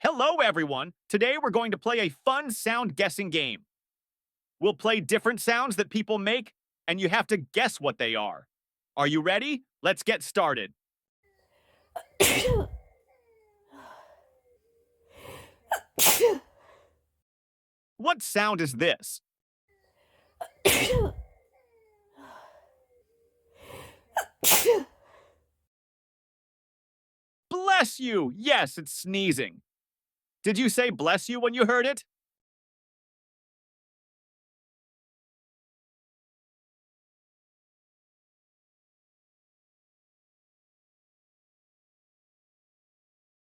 Hello, everyone! Today we're going to play a fun sound guessing game. We'll play different sounds that people make, and you have to guess what they are. Are you ready? Let's get started. What sound is this? Bless you! Yes, it's sneezing. Did you say bless you when you heard it?